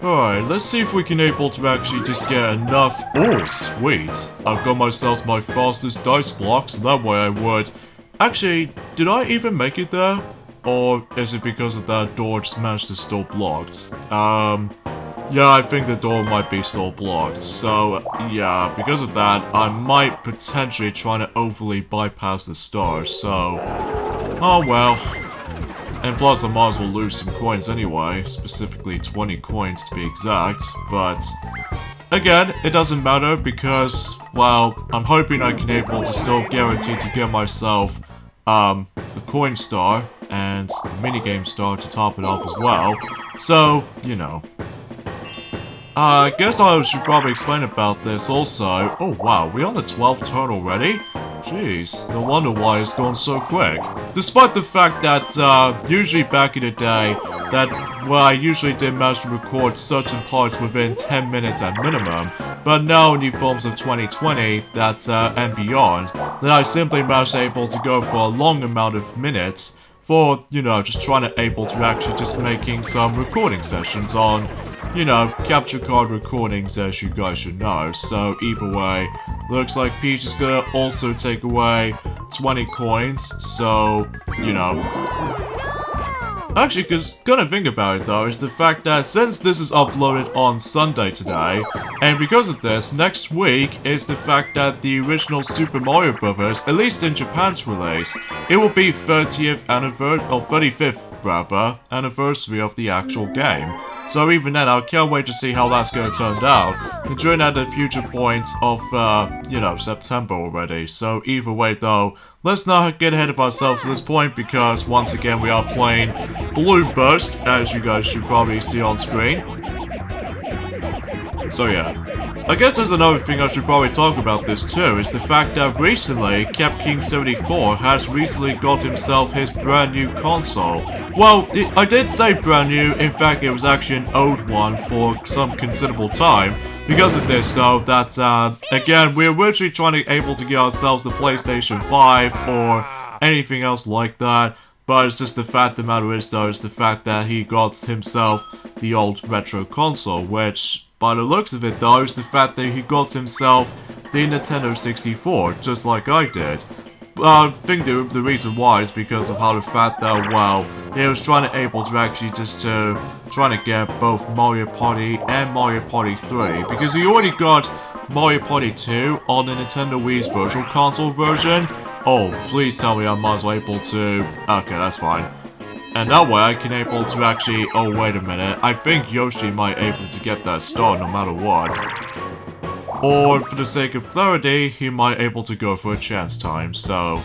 Alright, let's see if we can able to actually just get enough. Oh, sweet. I've got myself my fastest dice block, so that way I would. Actually, did I even make it there? Or is it because of that door just managed to still blocked? Yeah, I think the door might be still blocked. So, yeah, because of that, I might potentially try to overly bypass the star, so. Oh well. And plus, I might as well lose some coins anyway, specifically 20 coins to be exact, but again, it doesn't matter because, well, I'm hoping I can able to still guarantee to get myself, the coin star and the minigame star to top it off as well, so, you know. I guess I should probably explain about this also. Oh wow, we're on the 12th turn already? Jeez, no wonder why it's going so quick. Despite the fact that, usually back in the day, I usually did manage to record certain parts within 10 minutes at minimum, but now in the forms of 2020, and beyond, that I simply managed able to go for a long amount of minutes for, you know, just trying to able to actually just making some recording sessions on, you know, capture card recordings as you guys should know. So either way, looks like Peach is gonna also take away 20 coins, so, you know. Actually, cause gonna think about it though, is the fact that since this is uploaded on Sunday today, and because of this, next week is the fact that the original Super Mario Bros., at least in Japan's release, it will be 30th anniversary, or 35th rather, anniversary of the actual game. So even then, I can't wait to see how that's going to turn out, considering at the future points of, you know, September already. So either way though, let's not get ahead of ourselves at this point, because once again we are playing Balloon Burst, as you guys should probably see on screen. So yeah. I guess there's another thing I should probably talk about this too, is the fact that recently, CapKing74 has recently got himself his brand new console. Well, I did say brand new, in fact it was actually an old one for some considerable time. Because of this though, that, again, we're originally trying to able to get ourselves the PlayStation 5 or anything else like that. But it's just the fact of the matter is though, is the fact that he got himself the old retro console, which, by the looks of it though, is the fact that he got himself the Nintendo 64, just like I did. I think the reason why is because of how the fact that, well, he was trying to able to actually just trying to get both Mario Party and Mario Party 3, because he already got Mario Party 2 on the Nintendo Wii's Virtual Console version. Oh, please tell me I'm as well able to. Okay, that's fine. And that way I can able to actually. Oh, wait a minute. I think Yoshi might able to get that star no matter what. Or for the sake of clarity, he might able to go for a chance time. So,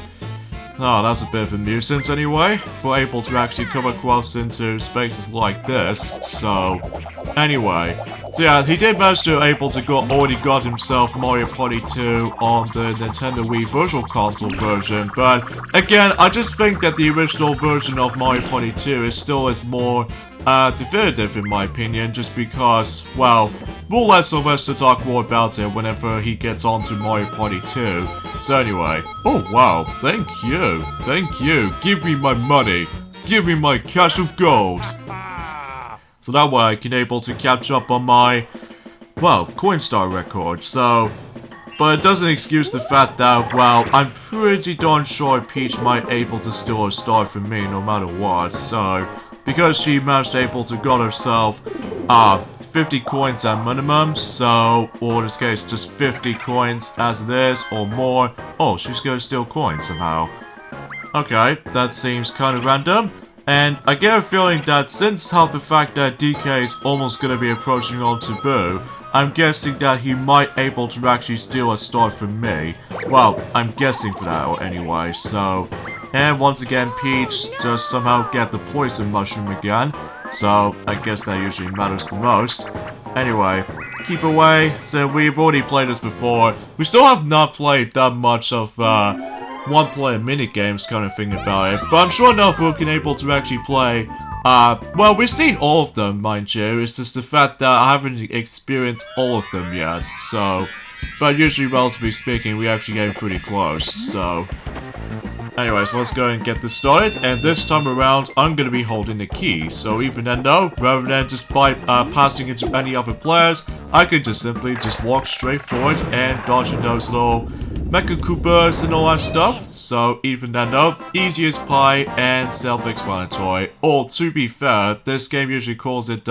oh, that's a bit of a nuisance anyway. If we're able to actually come across into spaces like this. So, anyway. So yeah, he did manage to able to already got himself Mario Party 2 on the Nintendo Wii Virtual Console version, but again, I just think that the original version of Mario Party 2 is still more definitive in my opinion, just because, well, we'll let Sylvester talk more about it whenever he gets onto Mario Party 2. So anyway, oh wow, thank you, give me my money, give me my cash of gold. So that way I can able to catch up on my, well, coin star record, so. But it doesn't excuse the fact that, well, I'm pretty darn sure Peach might able to steal a star from me no matter what, so. Because she managed able to got herself, 50 coins at minimum, so, or in this case, just 50 coins as it is, or more. Oh, she's gonna steal coins somehow. Okay, that seems kind of random. And I get a feeling that since how the fact that DK is almost going to be approaching on Taboo, I'm guessing that he might able to actually steal a star from me. Well, I'm guessing for that anyway, so. And once again, Peach just somehow get the poison mushroom again. So, I guess that usually matters the most. Anyway, keep away. So, we've already played this before. We still have not played that much of, one-player minigames kind of thing about it, but I'm sure enough we can able to actually play, well, we've seen all of them, mind you, it's just the fact that I haven't experienced all of them yet, so, but usually, relatively speaking, we actually get pretty close, so. Anyways, let's go and get this started, and this time around, I'm gonna be holding the key, so even then though, rather than just passing it to any other players, I could just simply just walk straight forward and dodging those little Mecha Koopas and all that stuff. So even then though, easy as pie and self-explanatory. Or to be fair, this game usually calls it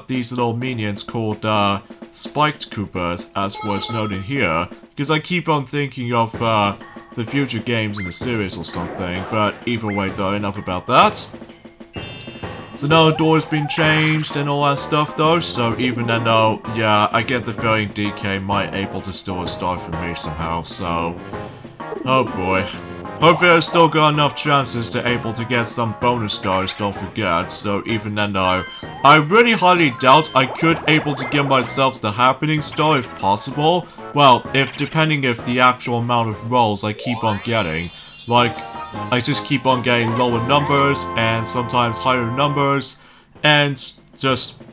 these little minions called Spiked Koopas, as was noted here, because I keep on thinking of the future games in the series or something, but either way though, enough about that. So now the door's been changed and all that stuff though, so even then though, yeah, I get the feeling DK might able to steal a star from me somehow, so... Oh boy. Hopefully I still got enough chances to able to get some bonus stars, don't forget, so even then though, I really highly doubt I could able to get myself the happening star if possible. Well, depending if the actual amount of rolls I keep on getting. Like, I just keep on getting lower numbers and sometimes higher numbers and just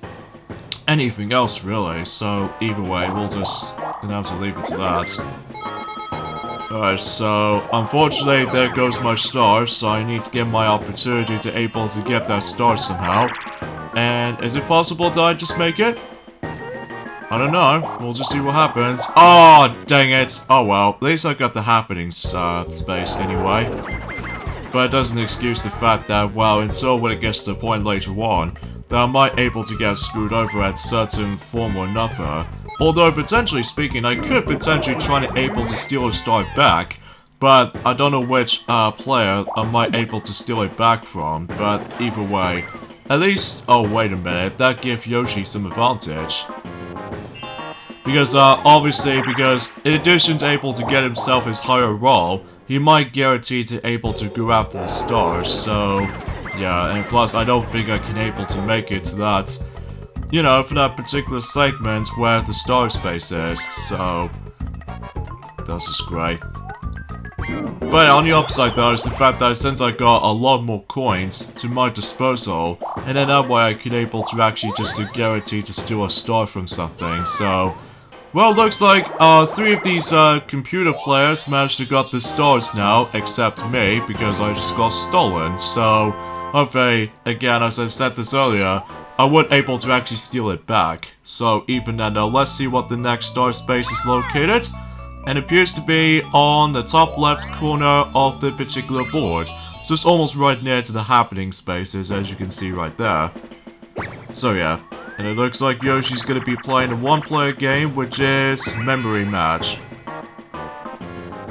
anything else really. So either way, we'll just gonna have to leave it to that. Alright, so unfortunately there goes my star, so I need to get my opportunity to able to get that star somehow. And is it possible that I just make it? I don't know. We'll just see what happens. Oh, dang it. Oh well, at least I got the happenings space anyway. But it doesn't excuse the fact that, well, until when it gets to the point later on, that I might able to get screwed over at certain form or another. Although, potentially speaking, I could potentially try to able to steal a star back, but I don't know which player I might able to steal it back from, but either way. At least, oh wait a minute, that gives Yoshi some advantage. Because, obviously, because in addition to able to get himself his higher roll, he might guarantee to able to go after the stars, so... Yeah, and plus I don't think I can able to make it to that, you know, for that particular segment where the star space is, so... That's just great. But on the upside though is the fact that since I got a lot more coins to my disposal, and then that way I could able to actually just to guarantee to steal a star from something, so... Well, looks like 3 of these computer players managed to got the stars now, except me, because I just got stolen, so... Hopefully, again, as I said this earlier, I would able to actually steal it back. So even then, let's see what the next star space is located. And it appears to be on the top left corner of the particular board. Just almost right near to the happening spaces, as you can see right there. So yeah, and it looks like Yoshi's gonna be playing a one-player game, which is Memory Match.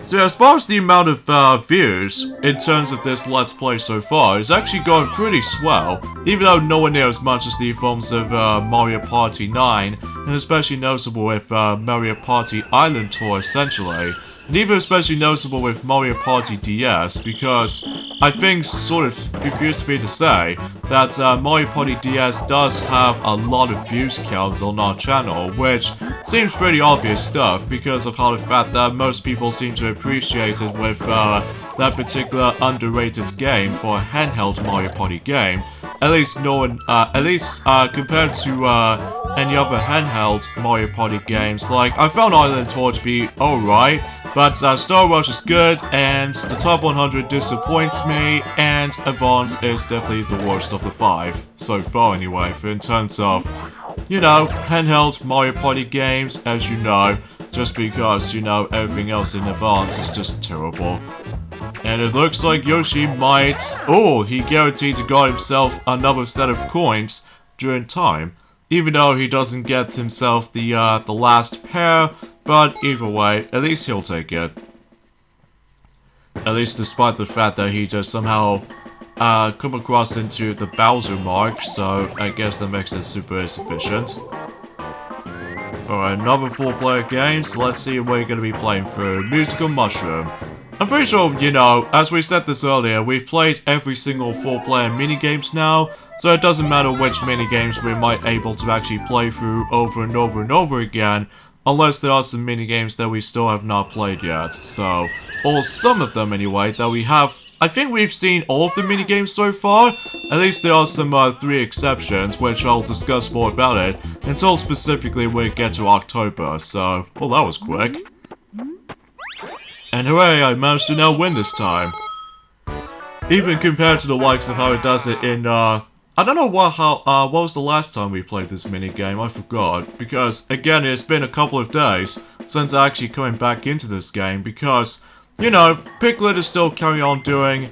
So as far as the amount of views in terms of this Let's Play so far, it's actually going pretty swell, even though nowhere near as much as the films of Mario Party 9, and especially noticeable with Mario Party Island Tour essentially, and even especially noticeable with Mario Party DS, because I think sort of appears to be to say that Mario Party DS does have a lot of views counts on our channel, which seems pretty obvious stuff because of how the fact that most people seem to appreciate it with that particular underrated game for a handheld Mario Party game. At least no one, compared to any other handheld Mario Party games, like I found Island Tour to be alright. But Star Rush is good, and the top 100 disappoints me, and Advance is definitely the worst of the 5, so far anyway, for in terms of, you know, handheld Mario Party games, as you know, just because, you know, everything else in Advance is just terrible. And it looks like Yoshi might, oh, he guaranteed to get himself another set of coins during time, even though he doesn't get himself the last pair. But either way, at least he'll take it. At least despite the fact that he just somehow come across into the Bowser mark, so I guess that makes it super insufficient. Alright, another 4-player game, so let's see what we're going to be playing through. Musical Mushroom. I'm pretty sure, you know, as we said this earlier, we've played every single 4-player minigames now, so it doesn't matter which minigames we might able to actually play through over and over and over again, unless there are some minigames that we still have not played yet, so... Or some of them anyway, that we have... I think we've seen all of the minigames so far. At least there are some 3 exceptions, which I'll discuss more about it, until specifically we get to October, so... Well, that was quick. And hooray, I managed to now win this time. Even compared to the likes of how it does it in, I don't know what was the last time we played this minigame, I forgot. Because, again, it's been a couple of days since actually coming back into this game, because, you know, Piglet is still carrying on doing,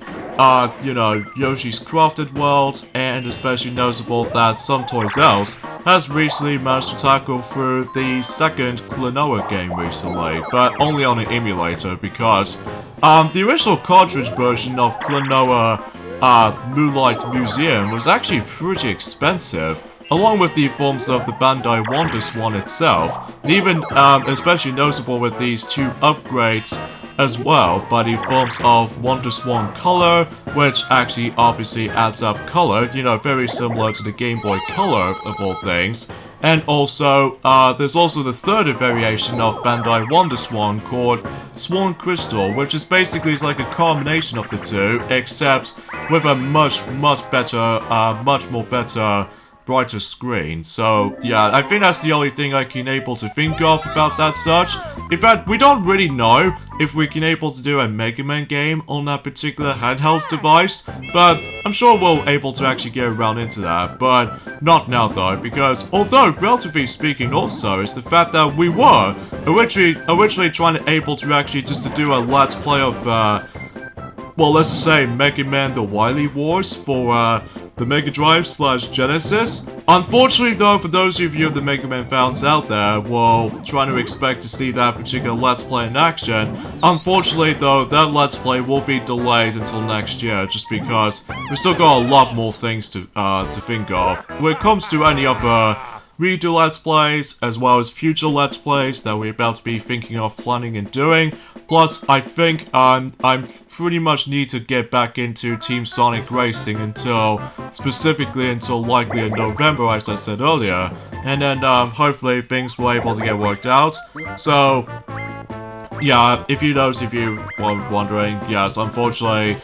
you know, Yoshi's Crafted World, and especially noticeable that Some Toys Else has recently managed to tackle through the second Klonoa game recently, but only on an emulator, because, the original cartridge version of Klonoa, Moonlight Museum was actually pretty expensive, along with the forms of the Bandai WonderSwan itself, and even, especially noticeable with these two upgrades as well, by the forms of WonderSwan Color, which actually obviously adds up color, you know, very similar to the Game Boy Color of all things. And also, there's also the third variation of Bandai WonderSwan called Swan Crystal, which is basically like a combination of the two, except with a much more better, brighter screen. So, yeah, I think that's the only thing I can able to think of about that such. In fact, we don't really know if we can able to do a Mega Man game on that particular handheld device, but I'm sure we'll able to actually get around into that, but not now though, because although, relatively speaking also, is the fact that we were originally trying to able to actually just to do a Let's Play of, well, let's just say Mega Man The Wily Wars for, the Mega Drive / Genesis. Unfortunately though, for those of you of the Mega Man fans out there, well, trying to expect to see that particular Let's Play in action, unfortunately though, that Let's Play will be delayed until next year, just because we've still got a lot more things to think of. When it comes to any other redo Let's Plays, as well as future Let's Plays that we're about to be thinking of planning and doing. Plus, I think I'm pretty much need to get back into Team Sonic Racing specifically until likely in November, as I said earlier. And then, hopefully things will able to get worked out. So, yeah, if you were wondering, yes, unfortunately,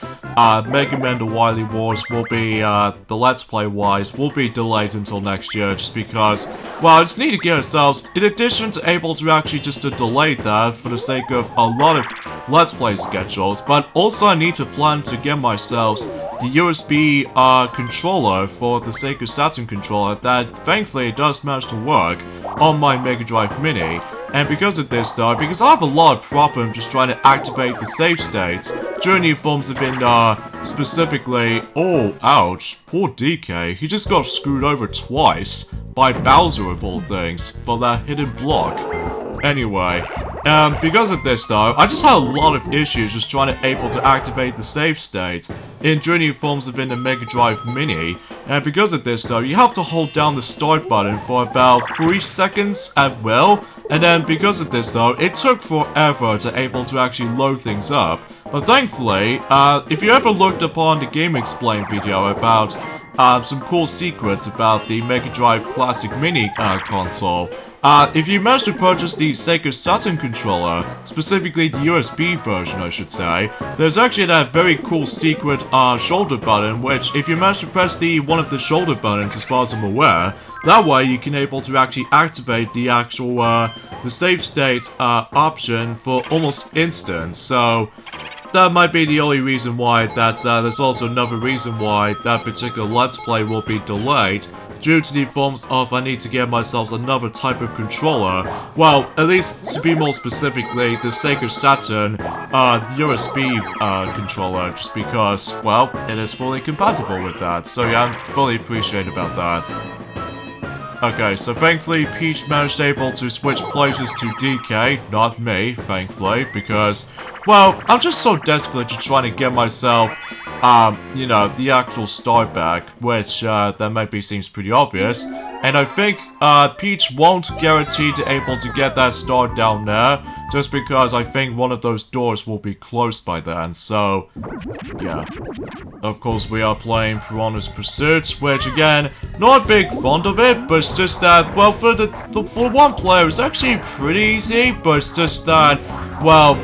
Mega Man The Wily Wars will be, the Let's Play-wise, will be delayed until next year, just because, well, I just need to get ourselves, in addition to able to actually just to delay that for the sake of a lot of Let's Play schedules, but also I need to plan to get myself the USB, controller for the Sega Saturn controller that, thankfully, does manage to work on my Mega Drive Mini. And because of this though, because I have a lot of problems just trying to activate the save states during the forms of specifically, oh, ouch, poor DK, he just got screwed over twice by Bowser of all things for that hidden block. Anyway, because of this though, I just had a lot of issues just trying to able to activate the save state during the forms of the Mega Drive Mini. And because of this though, you have to hold down the start button for about 3 seconds at will. And then because of this though, it took forever to able to actually load things up. But thankfully, if you ever looked upon the Game Explain video about some cool secrets about the Mega Drive Classic Mini console, if you manage to purchase the Sega Saturn controller, specifically the USB version I should say, there's actually that very cool secret shoulder button, which if you manage to press one of the shoulder buttons as far as I'm aware, that way you can able to actually activate the actual, the save state option for almost instant, so that might be the only reason why there's also another reason why that particular Let's Play will be delayed, due to the forms of I need to get myself another type of controller. Well, at least to be more specifically, the Sega Saturn USB controller, just because, well, it is fully compatible with that. So yeah, I'm fully appreciative about that. Okay, so thankfully Peach managed able to switch places to DK, not me, thankfully, because, well, I'm just so desperate to try to get myself, you know, the actual start back, which, that maybe seems pretty obvious, and I think, Peach won't guarantee to able to get that start down there, just because I think one of those doors will be closed by then, so, yeah. Of course, we are playing Piranha's Pursuit, which, again, not a big fond of it, but it's just that, well, for one player, it's actually pretty easy, but it's just that, well,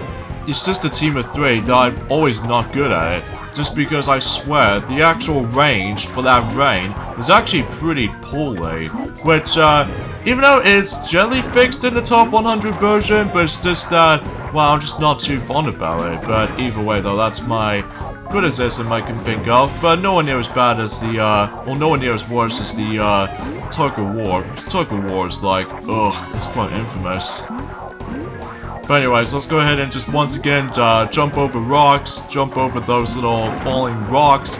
it's just a team of 3 that I'm always not good at it. Just because I swear, the actual range for that rain is actually pretty poorly. Which, even though it's generally fixed in the top 100 version, but it's just that, well, I'm just not too fond about it. But either way, though, that's my criticism I can think of. But nowhere near as bad as the, well, nowhere near as worse as the, Tug War. Tug War is like, ugh, it's quite infamous. But anyways, let's go ahead and just once again jump over rocks, jump over those little falling rocks,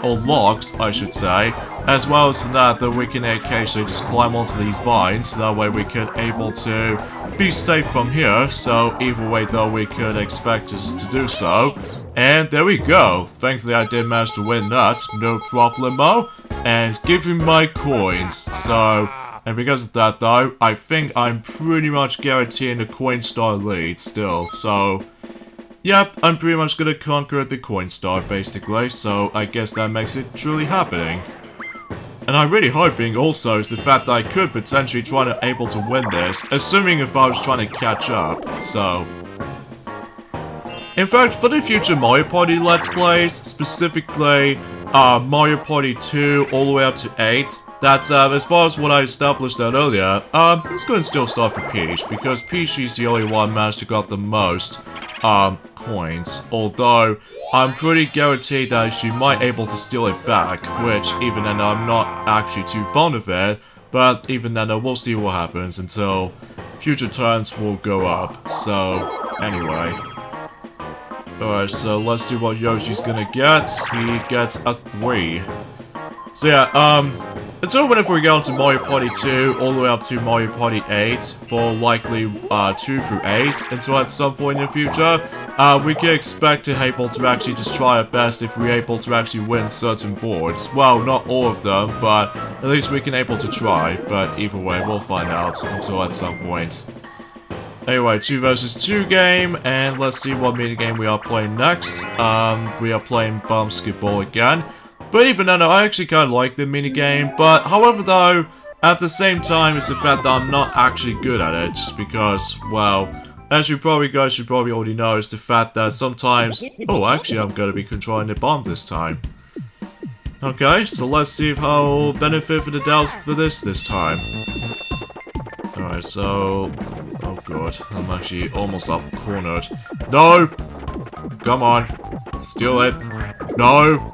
or logs, I should say. As well as that we can occasionally just climb onto these vines, so that way we could able to be safe from here. So either way though, we could expect us to do so. And there we go. Thankfully I did manage to win that, no problemo. And give him my coins, so... And because of that though, I think I'm pretty much guaranteeing the Coinstar lead still, so... Yep, I'm pretty much gonna conquer the Coinstar basically, so I guess that makes it truly happening. And I'm really hoping also is the fact that I could potentially try to able to win this, assuming if I was trying to catch up, so... In fact, for the future Mario Party Let's Plays, specifically Mario Party 2 all the way up to 8, that, as far as what I established that earlier, let's go and still start with Peach, because Peach is the only one managed to got the most, coins, although I'm pretty guaranteed that she might able to steal it back, which even then I'm not actually too fond of it, but even then we'll see what happens until future turns will go up, so anyway. Alright, so let's see what Yoshi's gonna get. He gets a 3. So yeah, until whenever we go into Mario Party 2, all the way up to Mario Party 8, for likely 2 through 8, until at some point in the future, we can expect to be able to actually just try our best if we're able to actually win certain boards. Well, not all of them, but at least we can able to try, but either way, we'll find out until at some point. Anyway, 2 versus 2 game, and let's see what minigame we are playing next. We are playing Bump Skip Ball again. But even then, I actually kind of like the minigame, but however though, at the same time, it's the fact that I'm not actually good at it, just because, well, as you guys should probably already know, it's the fact that sometimes... Oh, actually, I'm going to be controlling the bomb this time. Okay, so let's see how benefit for the doubt for this time. Alright, so... Oh god, I'm actually almost off-cornered. No! Come on. Steal it. No!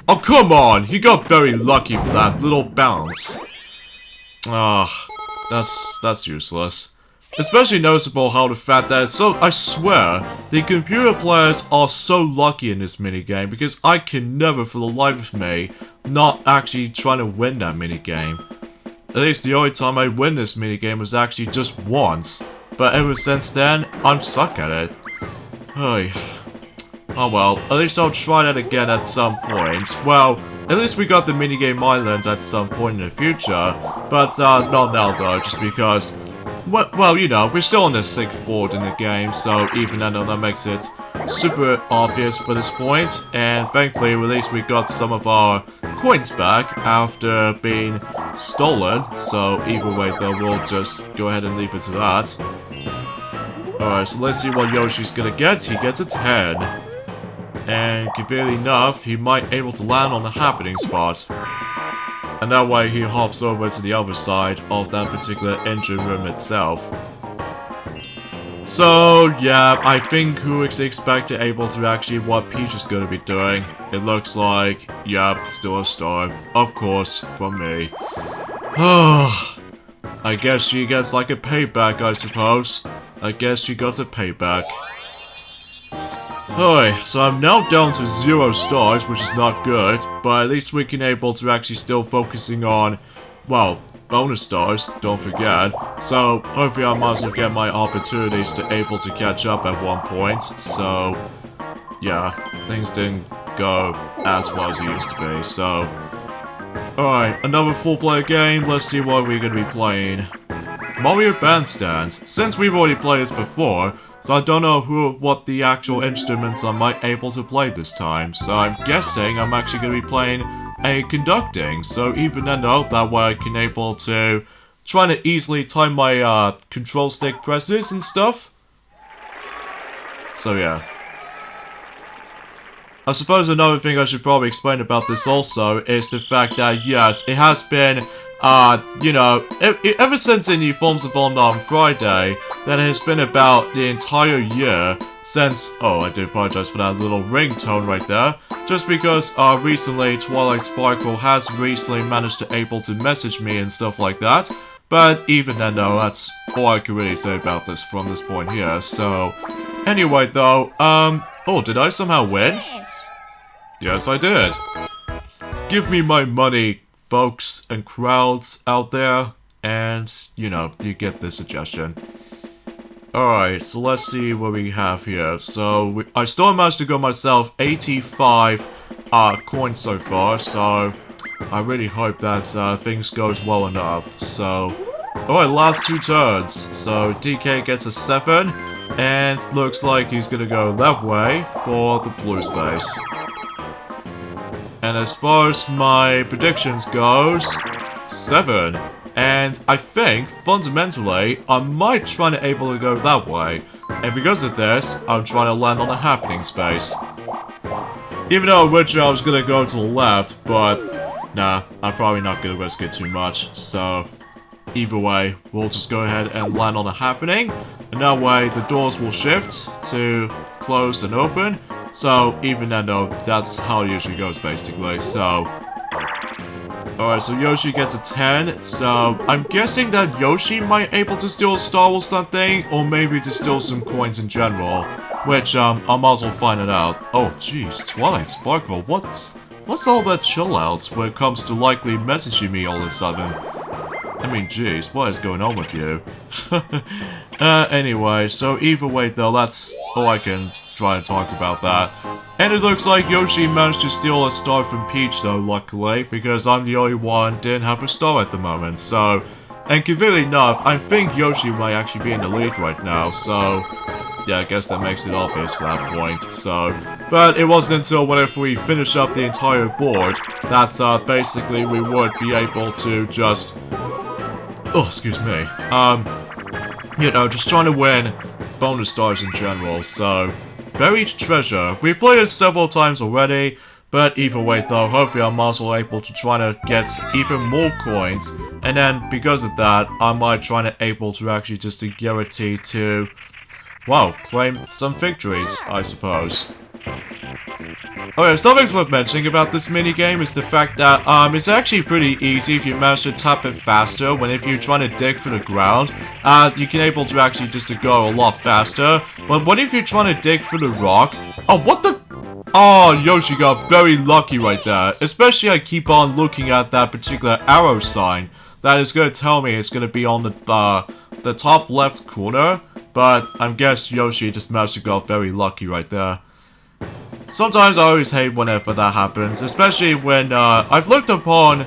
Oh, come on! He got very lucky for that little bounce. Ah, that's useless. Especially noticeable how the fact that I swear, the computer players are so lucky in this minigame because I can never for the life of me not actually trying to win that minigame. At least the only time I win this minigame was actually just once. But ever since then, I'm stuck at it. Hey. Oh well, at least I'll try that again at some point. Well, at least we got the minigame island at some point in the future. But, not now though, just because... Well, you know, we're still on the 6th board in the game, so even though that makes it super obvious for this point. And thankfully, at least we got some of our coins back after being stolen. So either way though, we'll just go ahead and leave it to that. Alright, so let's see what Yoshi's gonna get. He gets a 10. And conveniently enough, he might able to land on the happening spot. And that way he hops over to the other side of that particular engine room itself. So yeah, I think who is expected able to actually what Peach is gonna be doing. It looks like, yep, still a star. Of course, from me. I guess she gets like a payback, I suppose. I guess she got a payback. Alright, so I'm now down to 0 stars, which is not good, but at least we can able to actually still focusing on, well, bonus stars, don't forget. So, hopefully I might as well get my opportunities to able to catch up at one point, so, yeah, things didn't go as well as it used to be, so. Alright, another full player game, let's see what we're gonna be playing. Mario Bandstand. Since we've already played this before, so I don't know what the actual instruments I might able to play this time. So I'm guessing I'm actually going to be playing a conducting. So even then though, that way I can able to try to easily time my control stick presses and stuff. So yeah. I suppose another thing I should probably explain about this also is the fact that yes, it has been you know, ever since the new Forms of Honor on Friday, that has been about the entire year since, oh, I do apologize for that little ringtone right there, just because, recently Twilight Sparkle has recently managed to able to message me and stuff like that, but even then though, that's all I can really say about this from this point here, so, anyway though, oh, did I somehow win? Yes, I did. Give me my money, folks and crowds out there, and, you know, you get the suggestion. Alright, so let's see what we have here. So, I still managed to go myself 85 coins so far, so I really hope that things goes well enough. So, alright, last 2 turns. So, DK gets a 7, and looks like he's gonna go that way for the blue space. And as far as my predictions goes, 7. And I think, fundamentally, I might try to able to go that way. And because of this, I'm trying to land on a happening space. Even though originally I was gonna go to the left, but nah, I'm probably not gonna risk it too much. So, either way, we'll just go ahead and land on a happening. And that way, the doors will shift to closed and open. So, even then though, that's how it usually goes basically, so... Alright, so Yoshi gets a 10, so I'm guessing that Yoshi might able to steal a star or something, or maybe to steal some coins in general, which, I might as well find it out. Oh, jeez, Twilight Sparkle, what's all that chill outs when it comes to likely messaging me all of a sudden? I mean, jeez, what is going on with you? Anyway, so either way though, that's all I can try and talk about that. And it looks like Yoshi managed to steal a star from Peach though, luckily, because I'm the only one didn't have a star at the moment, so... And conveniently enough, I think Yoshi might actually be in the lead right now, so... Yeah, I guess that makes it obvious for that point, so... But it wasn't until whenever we finish up the entire board that, basically we would be able to just... Oh, excuse me. You know, just trying to win bonus stars in general, so... Buried Treasure. We've played it several times already, but either way though, hopefully I'm also able to try to get even more coins, and then because of that, I might try to able to actually just to guarantee to, well, claim some victories, I suppose. Okay, something's worth mentioning about this minigame is the fact that, it's actually pretty easy if you manage to tap it faster when if you're trying to dig for the ground, you can able to actually just to go a lot faster, but what if you're trying to dig for the rock? Oh, what the? Oh, Yoshi got very lucky right there, especially I keep on looking at that particular arrow sign that is going to tell me it's going to be on the top left corner, but I guess Yoshi just managed to go very lucky right there. Sometimes I always hate whenever that happens, especially when I've looked upon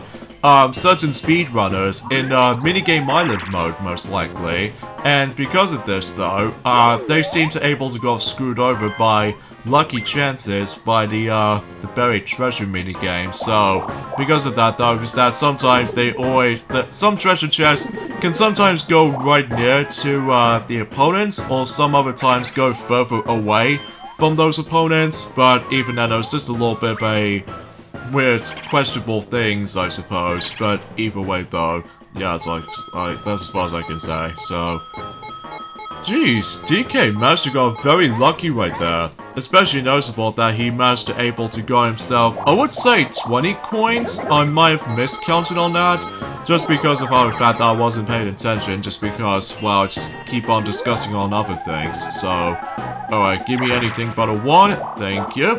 certain speedrunners in minigame island mode, most likely, and because of this though, they seem to able to go screwed over by lucky chances by the buried treasure minigame. So because of that though, is that sometimes some treasure chests can sometimes go right near to the opponents, or some other times go further away from those opponents, but even then, it's just a little bit of a weird, questionable things, I suppose. But either way, though, yeah, it's like that's as far as I can say. So, jeez, DK managed to go very lucky right there. Especially noticeable that he managed to able to go himself, I would say 20 coins. I might have miscounted on that, just because of how the fact that I wasn't paying attention, just because, well, I just keep on discussing on other things, so... Alright, give me anything but a 1, thank you.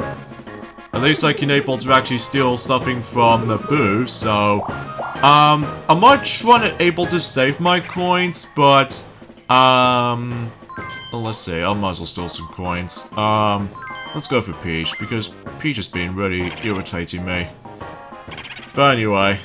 At least I can able to actually steal something from the booth, so... I might try to able to save my coins, but... Well, let's see, I might as well steal some coins. Let's go for Peach, because Peach has been really irritating me. But anyway...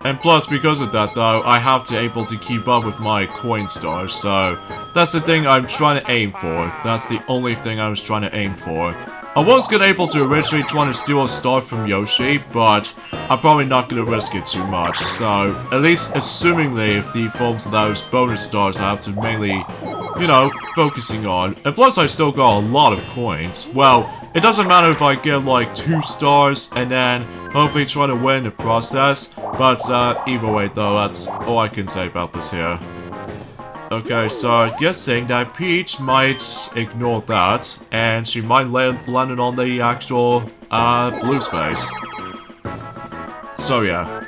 And plus, because of that though, I have to able to keep up with my coin stars, so... That's the thing I'm trying to aim for. That's the only thing I was trying to aim for. I was gonna able to originally try to steal a star from Yoshi, but I'm probably not gonna risk it too much. So, at least assumingly if the forms of those bonus stars I have to mainly, you know, focusing on. And plus I still got a lot of coins. Well, it doesn't matter if I get like 2 stars and then hopefully try to win the process. But either way though, that's all I can say about this here. Okay, so I'm guessing that Peach might ignore that, and she might land it on the actual blue space. So yeah.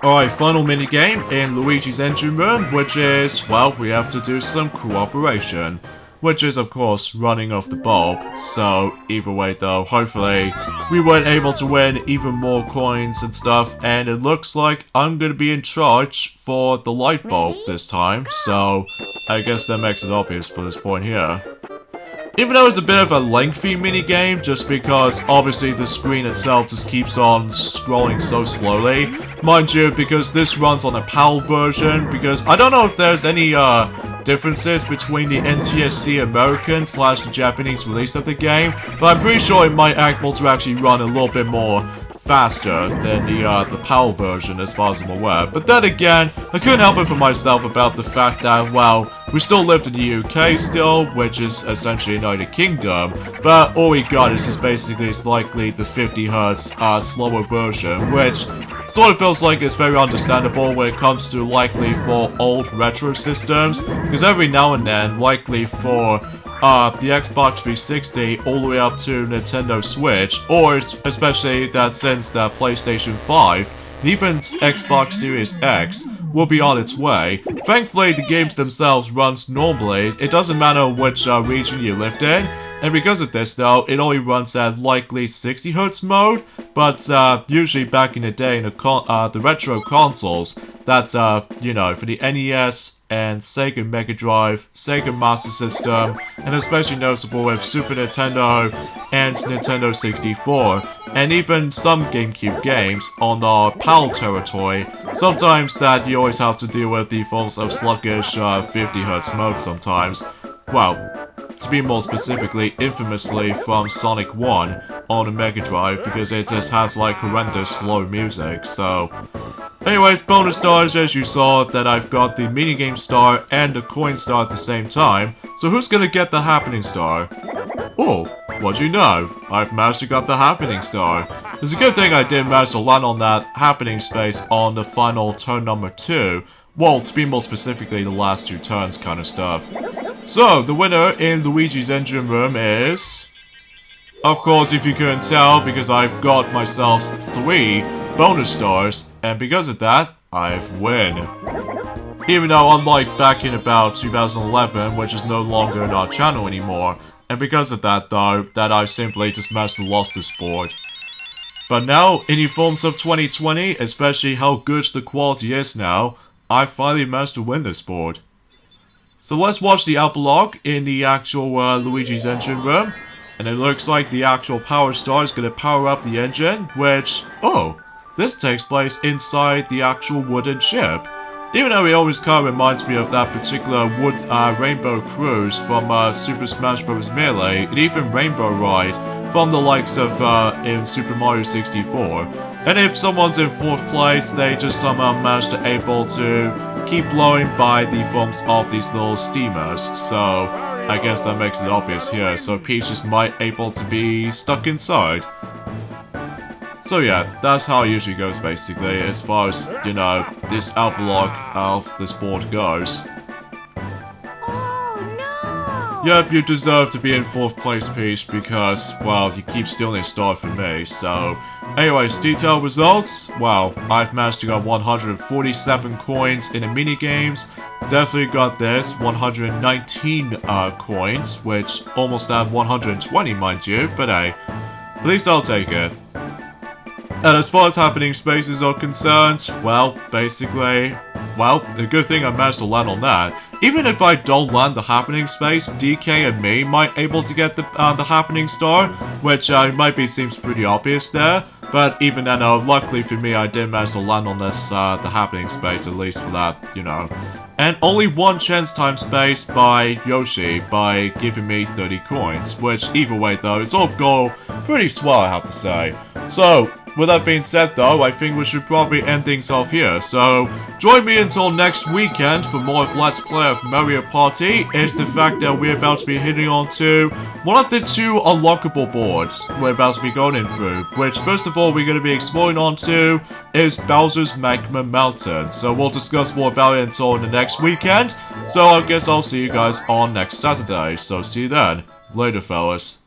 Alright, final minigame in Luigi's engine room, which is, well, we have to do some cooperation. Which is, of course, running off the bulb. So, either way though, hopefully we weren't able to win even more coins and stuff. And it looks like I'm gonna be in charge for the light bulb this time. So, I guess that makes it obvious for this point here. Even though it's a bit of a lengthy minigame, just because obviously the screen itself just keeps on scrolling so slowly. Mind you, because this runs on a PAL version, because I don't know if there's any differences between the NTSC American / the Japanese release of the game, but I'm pretty sure it might act able to actually run a little bit more faster than the PAL version as far as I'm aware. But then again, I couldn't help it for myself about the fact that, well, we still lived in the UK still, which is essentially United Kingdom, but all we got is just basically slightly the 50Hz slower version, which sort of feels like it's very understandable when it comes to likely for old retro systems, because every now and then, likely for the Xbox 360 all the way up to Nintendo Switch, or especially that since the PlayStation 5, and even Xbox Series X will be on its way. Thankfully, the games themselves runs normally. It doesn't matter which region you lived in, and because of this though, it only runs at likely 60Hz mode, but usually back in the day in the retro consoles, that's, you know, for the NES and Sega Mega Drive, Sega Master System, and especially noticeable with Super Nintendo and Nintendo 64, and even some GameCube games on our PAL territory. Sometimes that you always have to deal with the forms of sluggish 50Hz mode sometimes. Well, to be more specifically, infamously from Sonic 1 on the Mega Drive, because it just has like horrendous slow music, so... Anyways, bonus stars, as you saw, that I've got the minigame star and the coin star at the same time, so who's gonna get the happening star? Oh, what'd you know? I've managed to get the happening star. It's a good thing I did manage to land on that happening space on the final turn number 2, well, to be more specifically, the last 2 turns kind of stuff. So, the winner in Luigi's engine room is... Of course, if you couldn't tell, because I've got myself 3 bonus stars, and because of that, I've win. Even though, unlike back in about 2011, which is no longer on our channel anymore, and because of that though, that I simply just managed to lose this board. But now, in the forms of 2020, especially how good the quality is now, I finally managed to win this board. So let's watch the epilogue in the actual Luigi's engine room. And it looks like the actual power star is going to power up the engine, which, oh, this takes place inside the actual wooden ship. Even though it always kind of reminds me of that particular wood Rainbow Cruise from Super Smash Bros. Melee, and even Rainbow Ride from the likes of in Super Mario 64. And if someone's in 4th place, they just somehow manage to able to keep blowing by the forms of these little steamers, so I guess that makes it obvious here, so Peach just might able to be stuck inside. So yeah, that's how it usually goes basically, as far as, you know, this epilogue of this board goes. Oh, no! Yep, you deserve to be in 4th place, Peach, because, well, you keep stealing a star from me, so... Anyways, detailed results, well, I've managed to get 147 coins in the minigames. Definitely got this, 119 coins, which almost had 120, mind you, but hey, at least I'll take it. And as far as happening spaces are concerned, well, basically, well, the good thing I managed to land on that. Even if I don't land the happening space, DK and me might able to get the happening star, which might be seems pretty obvious there. But even then, luckily for me, I did manage to land on this the happening space, at least for that, you know. And only 1 chance time space by Yoshi by giving me 30 coins, which either way though, it's all go pretty swell, I have to say. So, with that being said though, I think we should probably end things off here. So, join me until next weekend for more of Let's Play of Mario Party. Is the fact that we're about to be hitting on to one of the 2 unlockable boards we're about to be going through. Which, first of all, we're going to be exploring onto is Bowser's Magma Mountain. So we'll discuss more about it until the next weekend. So I guess I'll see you guys on next Saturday. So see you then. Later, fellas.